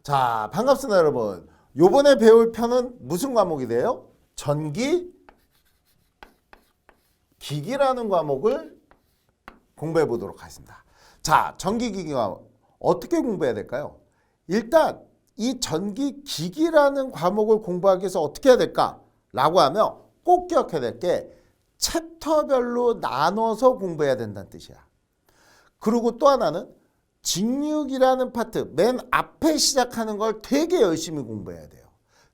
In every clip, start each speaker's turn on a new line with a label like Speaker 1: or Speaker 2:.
Speaker 1: 자, 반갑습니다, 여러분. 요번에 배울 편은 무슨 과목이 돼요? 전기 기기라는 과목을 공부해 보도록 하겠습니다. 자, 전기 기기가 어떻게 공부해야 될까요? 일단 이 전기 기기라는 과목을 공부하기 위해서 어떻게 해야 될까라고 하면 꼭 기억해야 될 게 챕터별로 나눠서 공부해야 된다는 뜻이야. 그리고 또 하나는 직육이라는 파트, 맨 앞에 시작하는 걸 되게 열심히 공부해야 돼요.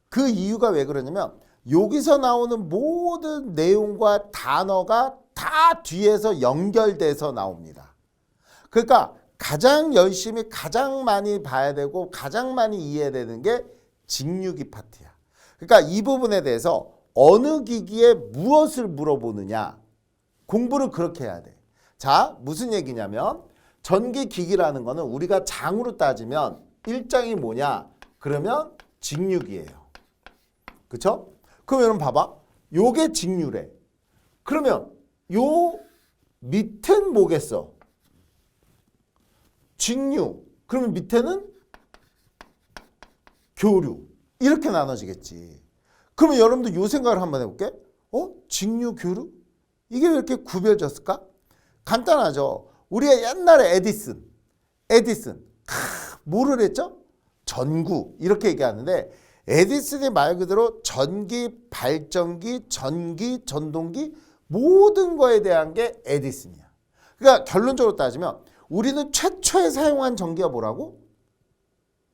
Speaker 1: 그 이유가 왜 그러냐면 여기서 나오는 모든 내용과 단어가 다 뒤에서 연결돼서 나옵니다. 그러니까 가장 열심히 가장 많이 봐야 되고 가장 많이 이해해야 되는 게 직육이 파트야. 그러니까 이 부분에 대해서 어느 기기에 무엇을 물어보느냐, 공부를 그렇게 해야 돼. 자, 무슨 얘기냐면 전기 기기라는 거는 우리가 장으로 따지면 일장이 뭐냐? 그러면 직육이에요. 그쵸? 그럼 여러분 봐봐. 요게 직류래. 그러면 요 밑은 뭐겠어? 직류. 그러면 밑에는 교류. 이렇게 나눠지겠지. 그러면 여러분들 요 생각을 한번 해볼게. 직류, 교류? 이게 왜 이렇게 구별졌을까? 간단하죠. 우리가 옛날에 에디슨. 뭐를 했죠? 전구. 이렇게 얘기하는데 에디슨이 말 그대로 전기, 발전기, 전기, 전동기 모든 거에 대한 게 에디슨이야. 그러니까 결론적으로 따지면 우리는 최초에 사용한 전기가 뭐라고?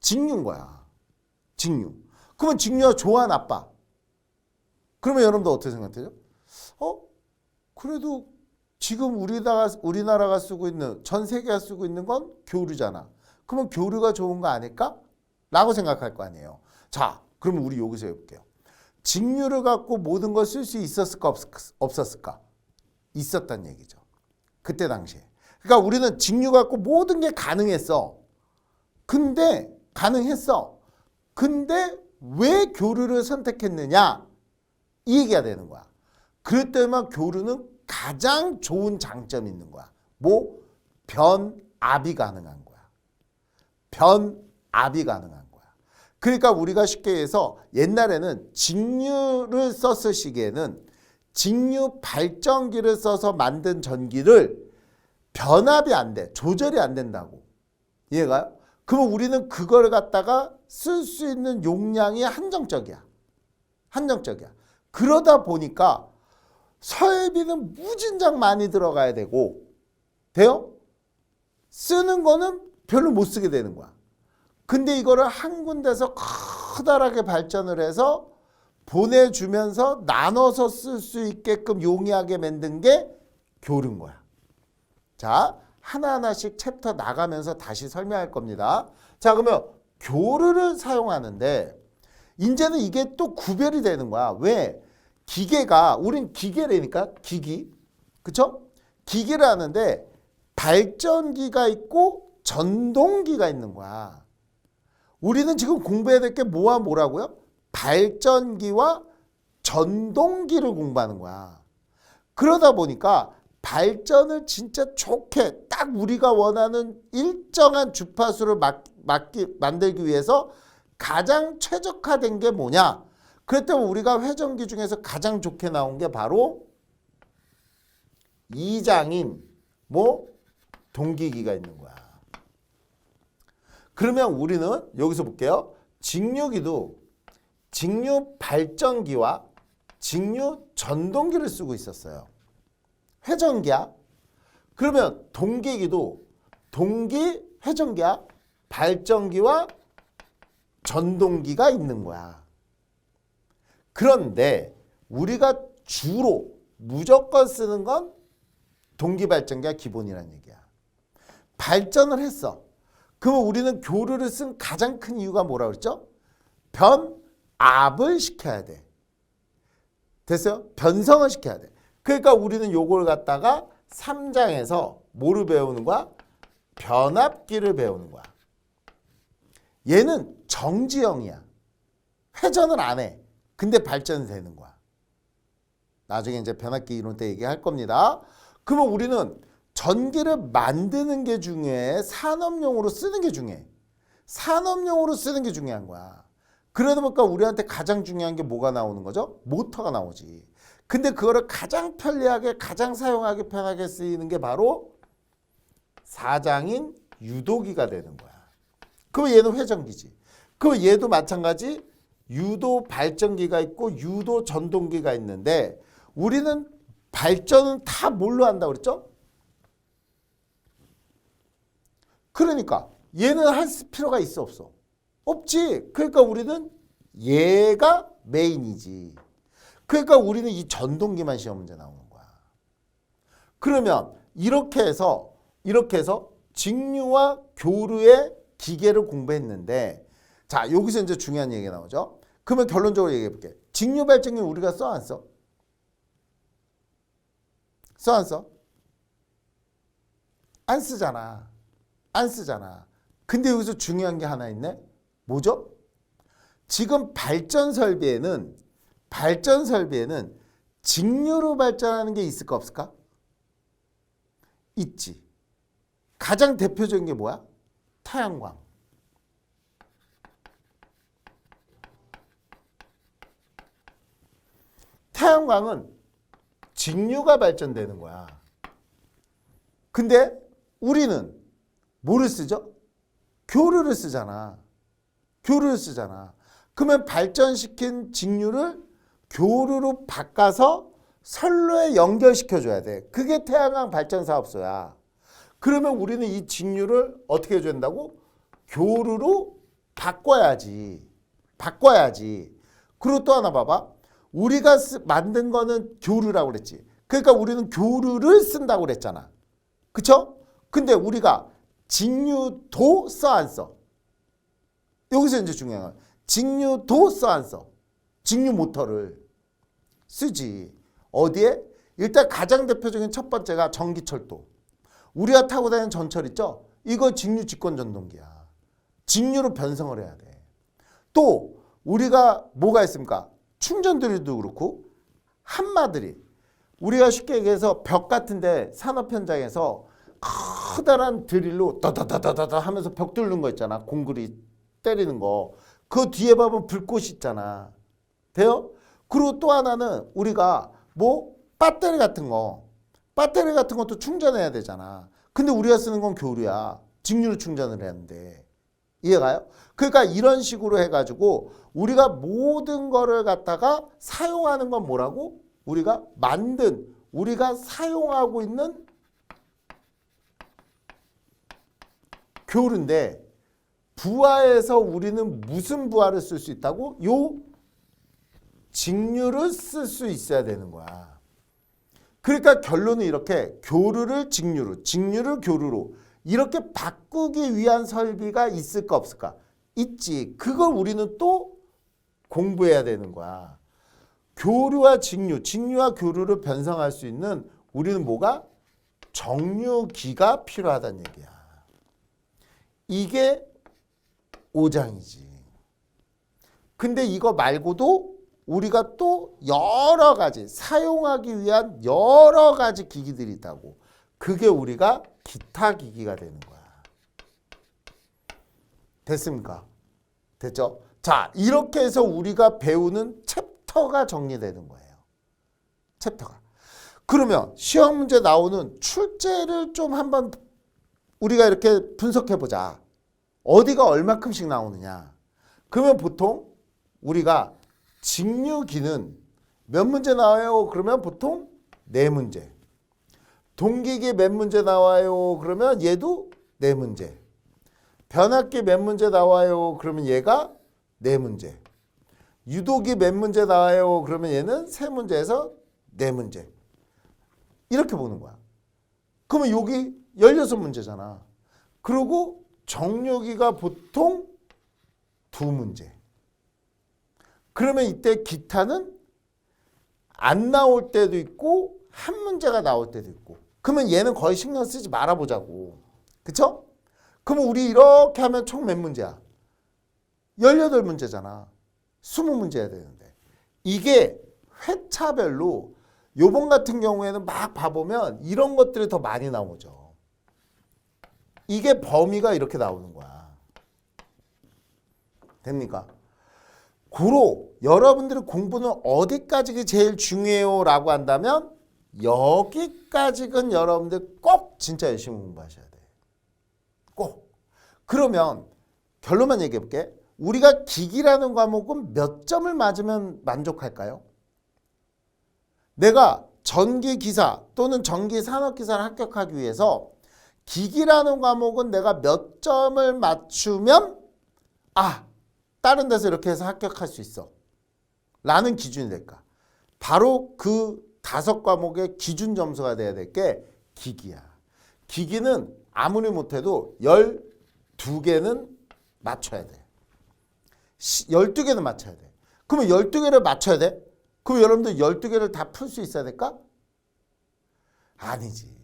Speaker 1: 직류인 거야. 직류. 그러면 직류가 좋아, 나빠? 그러면 여러분들 어떻게 생각해요? 그래도 지금 우리나라가 쓰고 있는, 전 세계가 쓰고 있는 건 교류잖아. 그러면 교류가 좋은 거 아닐까? 라고 생각할 거 아니에요. 자, 그러면 우리 여기서 해볼게요. 직류를 갖고 모든 걸 쓸 수 있었을까, 없었을까? 있었단 얘기죠. 그때 당시에. 그러니까 우리는 직류 갖고 모든 게 가능했어. 근데 왜 교류를 선택했느냐? 이 얘기가 되는 거야. 그럴 때만 교류는 가장 좋은 장점이 있는 거야. 뭐? 변압이 가능한 거야. 변압이 가능한 거야. 그러니까 우리가 쉽게 해서 옛날에는 직류를 썼을 시기에는 직류 발전기를 써서 만든 전기를 변압이 안 돼. 조절이 안 된다고. 이해가요? 그럼 우리는 그걸 갖다가 쓸 수 있는 용량이 한정적이야. 그러다 보니까 설비는 무진장 많이 들어가야 되고, 돼요? 쓰는 거는 별로 못 쓰게 되는 거야. 근데 이거를 한 군데서 커다랗게 발전을 해서 보내주면서 나눠서 쓸 수 있게끔 용이하게 만든 게 교류인 거야. 자, 하나하나씩 챕터 나가면서 다시 설명할 겁니다. 자, 그러면 교류를 사용하는데 이제는 이게 또 구별이 되는 거야. 왜? 기계가, 우린 기계라니까, 기기. 그쵸? 기기를 하는데 발전기가 있고 전동기가 있는 거야. 우리는 지금 공부해야 될 게 뭐라고요? 발전기와 전동기를 공부하는 거야. 그러다 보니까 발전을 진짜 좋게 딱 우리가 원하는 일정한 주파수를 만들기 위해서 가장 최적화된 게 뭐냐? 그랬더니 우리가 회전기 중에서 가장 좋게 나온 게 바로 이장인 동기기가 있는 거야. 그러면 우리는 여기서 볼게요. 직류기도 직류 발전기와 직류 전동기를 쓰고 있었어요. 회전기야. 그러면 동기기도 동기 회전기야. 발전기와 전동기가 있는 거야. 그런데 우리가 주로 무조건 쓰는 건 동기 발전기가 기본이라는 얘기야. 발전을 했어. 그러면 우리는 교류를 쓴 가장 큰 이유가 뭐라고 그랬죠? 변압을 시켜야 돼. 됐어요? 변성을 시켜야 돼. 그러니까 우리는 요걸 갖다가 3장에서 뭐를 배우는 거야? 변압기를 배우는 거야. 얘는 정지형이야. 회전을 안 해. 근데 발전이 되는 거야. 나중에 이제 변압기 이론 때 얘기할 겁니다. 그러면 우리는 전기를 만드는 게 중요해? 산업용으로 쓰는 게 중요해? 산업용으로 쓰는 게 중요한 거야. 그러다 보니까 우리한테 가장 중요한 게 뭐가 나오는 거죠? 모터가 나오지. 근데 그거를 가장 편리하게 가장 사용하기 편하게 쓰이는 게 바로 사장인 유도기가 되는 거야. 그럼 얘는 회전기지. 그럼 얘도 마찬가지 유도 발전기가 있고 유도 전동기가 있는데 우리는 발전은 다 뭘로 한다고 그랬죠? 그러니까 얘는 할 필요가 있어 없어? 없지. 그러니까 우리는 얘가 메인이지. 그러니까 우리는 이 전동기만 시험 문제 나오는 거야. 그러면 이렇게 해서 직류와 교류의 기계를 공부했는데 자 여기서 이제 중요한 얘기가 나오죠. 그러면 결론적으로 얘기해 볼게. 직류 발전기 우리가 써 안 써? 써 안 써? 안 쓰잖아. 안 쓰잖아. 근데 여기서 중요한 게 하나 있네. 뭐죠? 지금 발전 설비에는 직류로 발전하는 게 있을까 없을까? 있지. 가장 대표적인 게 뭐야? 태양광. 태양광은 직류가 발전되는 거야. 근데 우리는 뭐를 쓰죠? 교류를 쓰잖아. 교류를 쓰잖아. 그러면 발전시킨 직류를 교류로 바꿔서 선로에 연결시켜줘야 돼. 그게 태양광 발전사업소야. 그러면 우리는 이 직류를 어떻게 해줘야 된다고? 교류로 바꿔야지. 그리고 또 하나 봐봐. 우리가 만든 거는 교류라고 그랬지. 그러니까 우리는 교류를 쓴다고 그랬잖아. 그쵸? 근데 우리가 직류도 써 안 써? 여기서 이제 중요한 건 직류도 써 안 써? 직류 모터를 쓰지. 어디에? 일단 가장 대표적인 첫 번째가 전기철도. 우리가 타고 다니는 전철 있죠? 이거 직류 직권 전동기야. 직류로 변성을 해야 돼. 또 우리가 뭐가 있습니까? 충전드릴도 그렇고 한마들이 우리가 쉽게 얘기해서 벽 같은데 산업 현장에서 커다란 드릴로 다다다다다 하면서 벽 뚫는 거 있잖아. 공구리 때리는 거. 그 뒤에 보면 불꽃이 있잖아. 돼요? 그리고 또 하나는 우리가 뭐 배터리 같은 것도 충전해야 되잖아. 근데 우리가 쓰는 건 교류야. 직류로 충전을 해야 하는데. 이해가요? 그러니까 이런 식으로 해가지고 우리가 모든 거를 갖다가 사용하는 건 뭐라고? 우리가 사용하고 있는 교류인데 부하에서 우리는 무슨 부하를 쓸 수 있다고? 요 직류를 쓸 수 있어야 되는 거야. 그러니까 결론은 이렇게 교류를 직류로, 직류를 교류로 이렇게 바꾸기 위한 설비가 있을까 없을까? 있지. 그걸 우리는 또 공부해야 되는 거야. 교류와 직류, 직류와 교류를 변성할 수 있는 우리는 뭐가? 정류기가 필요하다는 얘기야. 이게 5장이지. 근데 이거 말고도 우리가 또 여러 가지 사용하기 위한 여러 가지 기기들이 있다고. 그게 우리가 기타 기기가 되는 거야. 됐습니까? 됐죠? 자, 이렇게 해서 우리가 배우는 챕터가 정리되는 거예요. 챕터가. 그러면 시험 문제 나오는 출제를 좀 한번 우리가 이렇게 분석해 보자. 어디가 얼마큼씩 나오느냐. 그러면 보통 우리가 직류기는 몇 문제 나와요? 그러면 보통 4문제. 동기기 몇 문제 나와요? 그러면 얘도 4문제. 변압기 몇 문제 나와요? 그러면 얘가 4문제. 유도기 몇 문제 나와요? 그러면 얘는 3문제에서 4문제. 이렇게 보는 거야. 그러면 여기 16문제잖아. 그리고 정류기가 보통 2문제. 그러면 이때 기타는 안 나올 때도 있고 한 문제가 나올 때도 있고. 그러면 얘는 거의 신경 쓰지 말아보자고. 그쵸? 그럼 우리 이렇게 하면 총 몇 문제야? 18문제잖아. 20문제 해야 되는데. 이게 회차별로 요번 같은 경우에는 막 봐보면 이런 것들이 더 많이 나오죠. 이게 범위가 이렇게 나오는 거야. 됩니까? 고로 여러분들의 공부는 어디까지가 제일 중요해요 라고 한다면 여기까지는 여러분들 꼭 진짜 열심히 공부하셔야 돼. 꼭. 그러면 결론만 얘기해 볼게. 우리가 기기라는 과목은 몇 점을 맞으면 만족할까요? 내가 전기기사 또는 전기산업기사를 합격하기 위해서 기기라는 과목은 내가 몇 점을 맞추면 다른 데서 이렇게 해서 합격할 수 있어 라는 기준이 될까? 바로 그 5과목의 기준 점수가 돼야 될 게 기기야. 기기는 아무리 못해도 12개는 맞춰야 돼. 12개는 맞춰야 돼. 그러면 12개를 맞춰야 돼? 그럼 여러분들 12개를 다 풀 수 있어야 될까? 아니지.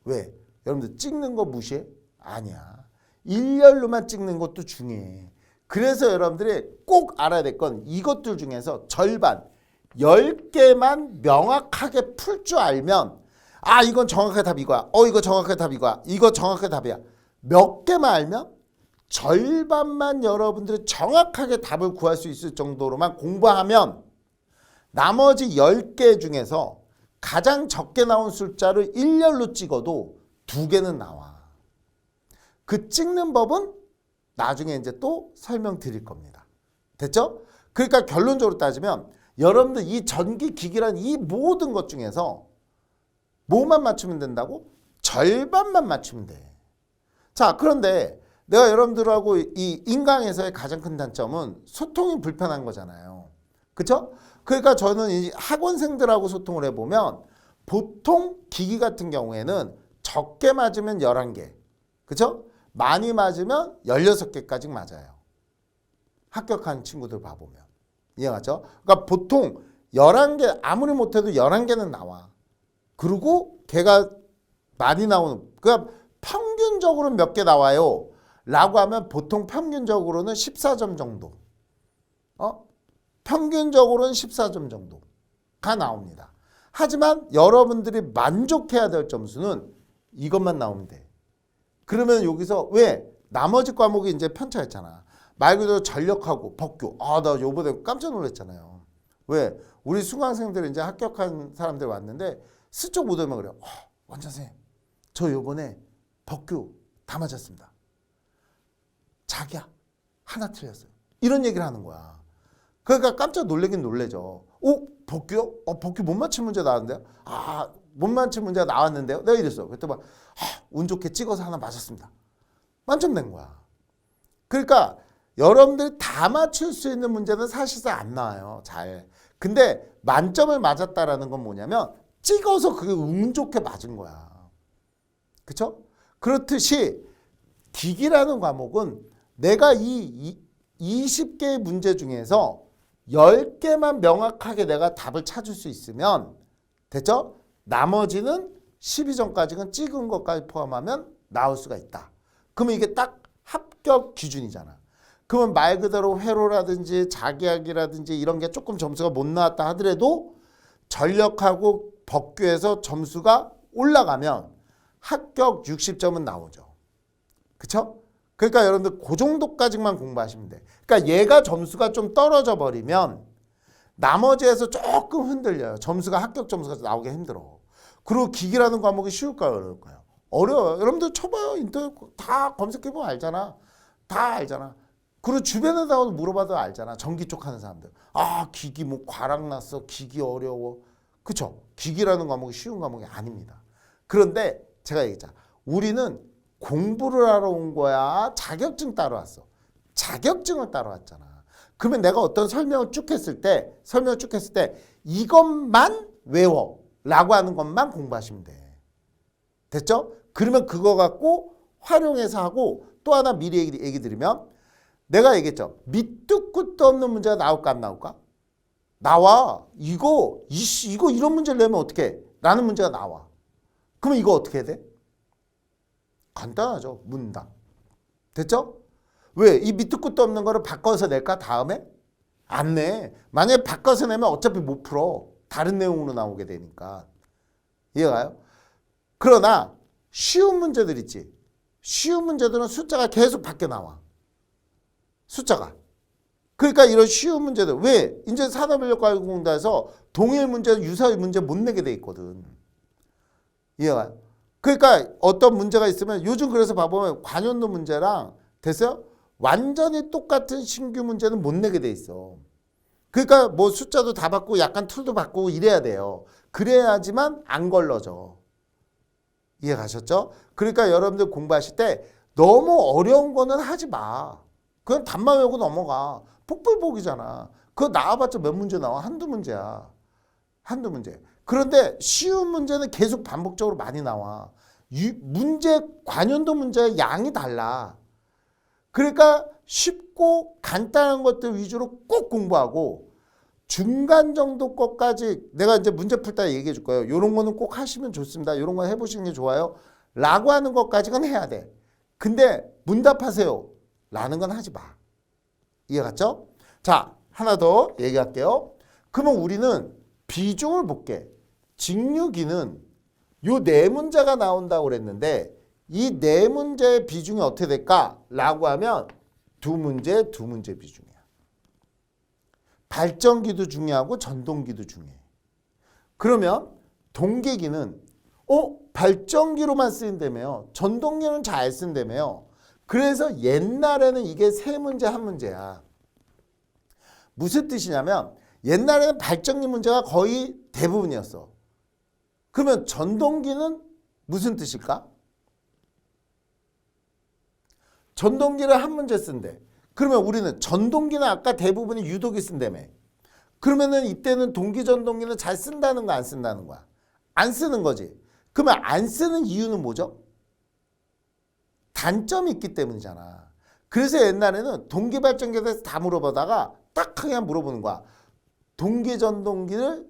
Speaker 1: 왜? 여러분들 찍는 거 무시해? 아니야. 일렬로만 찍는 것도 중요해. 그래서 여러분들이 꼭 알아야 될 건 이것들 중에서 절반 10개만 명확하게 풀 줄 알면 이건 정확하게 답 이거야. 이거 정확하게 답 이거야. 이거 정확하게 답이야. 몇 개만 알면 절반만 여러분들이 정확하게 답을 구할 수 있을 정도로만 공부하면 나머지 10개 중에서 가장 적게 나온 숫자를 일렬로 찍어도 2개는 나와. 그 찍는 법은 나중에 이제 또 설명드릴 겁니다. 됐죠? 그러니까 결론적으로 따지면 여러분들 이 전기기기란 이 모든 것 중에서 뭐만 맞추면 된다고? 절반만 맞추면 돼. 자, 그런데 내가 여러분들하고 이 인강에서의 가장 큰 단점은 소통이 불편한 거잖아요. 그렇죠? 그러니까 저는 이 학원생들하고 소통을 해보면 보통 기기 같은 경우에는 적게 맞으면 11개. 그렇죠? 많이 맞으면 16개까지 맞아요. 합격한 친구들 봐보면. 이해가죠? 그러니까 보통 11개, 아무리 못해도 11개는 나와. 그리고 걔가 많이 나오는, 그러니까 평균적으로 몇 개 나와요? 라고 하면 보통 평균적으로는 14점 정도. 평균적으로는 14점 정도가 나옵니다. 하지만 여러분들이 만족해야 될 점수는 이것만 나오면 돼. 그러면 여기서 왜? 나머지 과목이 이제 편차했잖아. 말 그대로 전력하고 법규. 나 요번에 깜짝 놀랐잖아요. 왜? 우리 수강생들 이제 합격한 사람들 왔는데 스쩍 못 오면 그래요. 원장 선생님, 저 요번에 법규 다 맞았습니다. 자기야, 하나 틀렸어요. 이런 얘기를 하는 거야. 그러니까 깜짝 놀래긴 놀래죠. 법규요? 법규 못 맞힌 문제 나왔는데요? 못 맞힌 문제가 나왔는데요? 내가 이랬어. 그랬더니 운 좋게 찍어서 하나 맞았습니다. 만점된 거야. 그러니까 여러분들이 다 맞출 수 있는 문제는 사실상 안 나와요. 잘. 근데 만점을 맞았다라는 건 뭐냐면 찍어서 그게 운 좋게 맞은 거야. 그렇죠? 그렇듯이 기기라는 과목은 내가 이 20개의 문제 중에서 10개만 명확하게 내가 답을 찾을 수 있으면 됐죠? 나머지는 12점까지는 찍은 것까지 포함하면 나올 수가 있다. 그러면 이게 딱 합격 기준이잖아. 그러면 말 그대로 회로라든지 자기학이라든지 이런 게 조금 점수가 못 나왔다 하더라도 전력하고 법규에서 점수가 올라가면 합격 60점은 나오죠. 그쵸? 그러니까 여러분들 그 정도까지만 공부하시면 돼. 그러니까 얘가 점수가 좀 떨어져 버리면 나머지에서 조금 흔들려요. 점수가 합격 점수가 나오기 힘들어. 그리고 기기라는 과목이 쉬울까요? 어려울까요? 어려워요. 여러분들 쳐봐요. 인터넷 다 검색해보면 알잖아. 다 알잖아. 그리고 주변에다가 물어봐도 알잖아. 전기 쪽 하는 사람들. 기기 뭐 과락났어. 기기 어려워. 그쵸? 기기라는 과목이 쉬운 과목이 아닙니다. 그런데 제가 얘기했잖아. 우리는 공부를 하러 온 거야? 자격증 따러 왔어? 자격증을 따러 왔잖아. 그러면 내가 어떤 설명을 쭉 했을 때 이것만 외워 라고 하는 것만 공부하시면 돼. 됐죠? 그러면 그거 갖고 활용해서 하고 또 하나 미리 얘기 드리면 내가 얘기했죠. 밑도 끝도 없는 문제가 나올까 안 나올까? 나와. 이거 이런 문제를 내면 어떻게 라는 문제가 나와. 그러면 이거 어떻게 해야 돼? 간단하죠. 문답. 됐죠? 왜? 이 밑도 끝도 없는 거를 바꿔서 낼까? 다음에? 안 내. 만약에 바꿔서 내면 어차피 못 풀어. 다른 내용으로 나오게 되니까. 이해가요? 그러나 쉬운 문제들 있지. 쉬운 문제들은 숫자가 계속 밖에 나와. 숫자가. 그러니까 이런 쉬운 문제들. 왜? 이제 산업인력과학공단에서 동일 문제, 유사의 문제 못 내게 돼 있거든. 이해가? 그러니까 어떤 문제가 있으면 요즘 그래서 봐보면 관연도 문제랑 됐어요? 완전히 똑같은 신규 문제는 못 내게 돼 있어. 그러니까 뭐 숫자도 다 바꾸고 약간 툴도 바꾸고 이래야 돼요. 그래야지만 안 걸러져. 이해 가셨죠? 그러니까 여러분들 공부하실 때 너무 어려운 거는 하지 마. 그냥 답만 외우고 넘어가. 복불복이잖아. 그거 나와봤자 몇 문제 나와? 한두 문제야. 한두 문제. 그런데 쉬운 문제는 계속 반복적으로 많이 나와. 문제, 관연도 문제의 양이 달라. 그러니까 쉽고 간단한 것들 위주로 꼭 공부하고 중간 정도 것까지 내가 이제 문제 풀 때 얘기해 줄 거예요. 이런 거는 꼭 하시면 좋습니다. 이런 거 해보시는 게 좋아요. 라고 하는 것까지는 해야 돼. 근데 문답하세요. 라는 건 하지 마. 이해 갔죠? 자, 하나 더 얘기할게요. 그러면 우리는 비중을 볼게. 직류기는 요 네 문제가 나온다고 그랬는데 이 네 문제의 비중이 어떻게 될까? 라고 하면 두 문제 비중이야. 발전기도 중요하고 전동기도 중요해. 그러면 동계기는 발전기로만 쓰인다며요. 전동기는 잘 쓴다며요. 그래서 옛날에는 이게 세 문제 한 문제야. 무슨 뜻이냐면 옛날에는 발전기 문제가 거의 대부분이었어. 그러면 전동기는 무슨 뜻일까? 전동기를 한 문제 쓴대. 그러면 우리는 전동기는 아까 대부분이 유도기 쓴다며. 그러면은 이때는 동기 전동기는 잘 쓴다는 거 안 쓴다는 거야? 안 쓰는 거지. 그러면 안 쓰는 이유는 뭐죠? 단점이 있기 때문이잖아. 그래서 옛날에는 동기 발전기에 대해서 다 물어보다가 딱 그냥 물어보는 거야. 동기 전동기를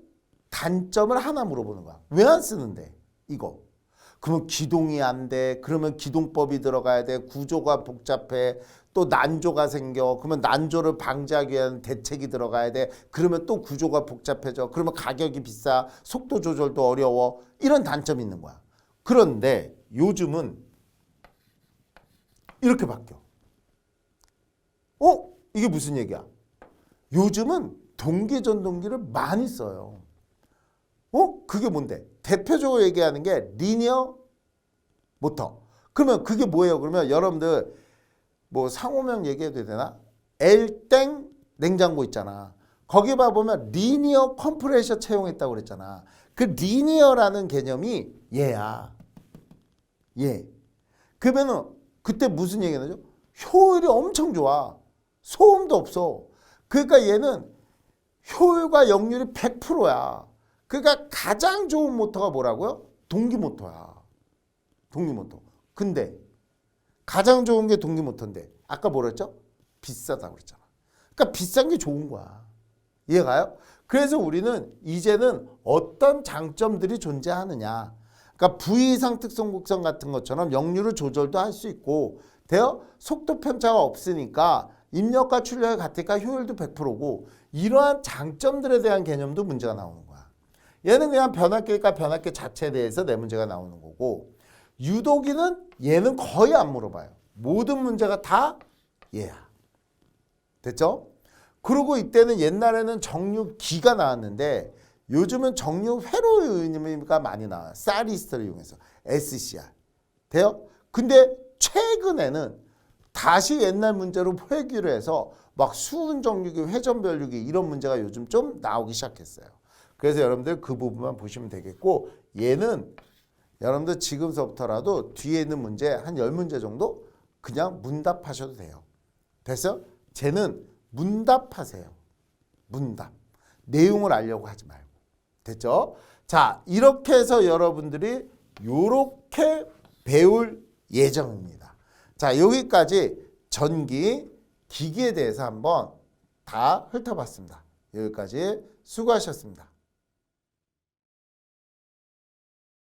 Speaker 1: 단점을 하나 물어보는 거야. 왜 안 쓰는데? 이거. 그러면 기동이 안 돼. 그러면 기동법이 들어가야 돼. 구조가 복잡해. 또 난조가 생겨. 그러면 난조를 방지하기 위한 대책이 들어가야 돼. 그러면 또 구조가 복잡해져. 그러면 가격이 비싸. 속도 조절도 어려워. 이런 단점이 있는 거야. 그런데 요즘은 이렇게 바뀌어. 이게 무슨 얘기야? 요즘은 동기 전동기를 많이 써요. 그게 뭔데? 대표적으로 얘기하는 게 리니어 모터. 그러면 그게 뭐예요? 그러면 여러분들 뭐 상호명 얘기해도 되나? L땡 냉장고 있잖아. 거기 봐보면 리니어 컴프레셔 채용했다고 그랬잖아. 그 리니어라는 개념이 얘야. 얘. 그러면은 그때 무슨 얘기 나죠? 효율이 엄청 좋아. 소음도 없어. 그러니까 얘는 효율과 역률이 100%야. 그러니까 가장 좋은 모터가 뭐라고요? 동기모터야. 동기모터. 근데 가장 좋은 게 동기모터인데 아까 뭐라 했죠? 비싸다고 그랬잖아. 그러니까 비싼 게 좋은 거야. 이해가요? 그래서 우리는 이제는 어떤 장점들이 존재하느냐. 그러니까 V 이상 특성 곡선 같은 것처럼 역률을 조절도 할 수 있고 돼요? 속도 편차가 없으니까 입력과 출력이 같으니까 효율도 100%고 이러한 장점들에 대한 개념도 문제가 나오는 거야. 얘는 그냥 변압기니까 변압기 자체에 대해서 내 문제가 나오는 거고 유도기는 얘는 거의 안 물어봐요. 모든 문제가 다 얘야. 됐죠? 그리고 이때는 옛날에는 정류기가 나왔는데 요즘은 정류회로 의미가 많이 나와요. 쌀이스트를 이용해서 SCR. 돼요? 근데 최근에는 다시 옛날 문제로 회귀를 해서 막 수은 정류기, 회전 변류기 이런 문제가 요즘 좀 나오기 시작했어요. 그래서 여러분들 그 부분만 보시면 되겠고 얘는 여러분들 지금서부터라도 뒤에 있는 문제 한 10문제 정도 그냥 문답하셔도 돼요. 됐어요? 쟤는 문답하세요. 문답. 내용을 알려고 하지 말고. 됐죠? 자, 이렇게 해서 여러분들이 요렇게 배울 예정입니다. 자, 여기까지 전기, 기기에 대해서 한번 다 훑어봤습니다. 여기까지 수고하셨습니다.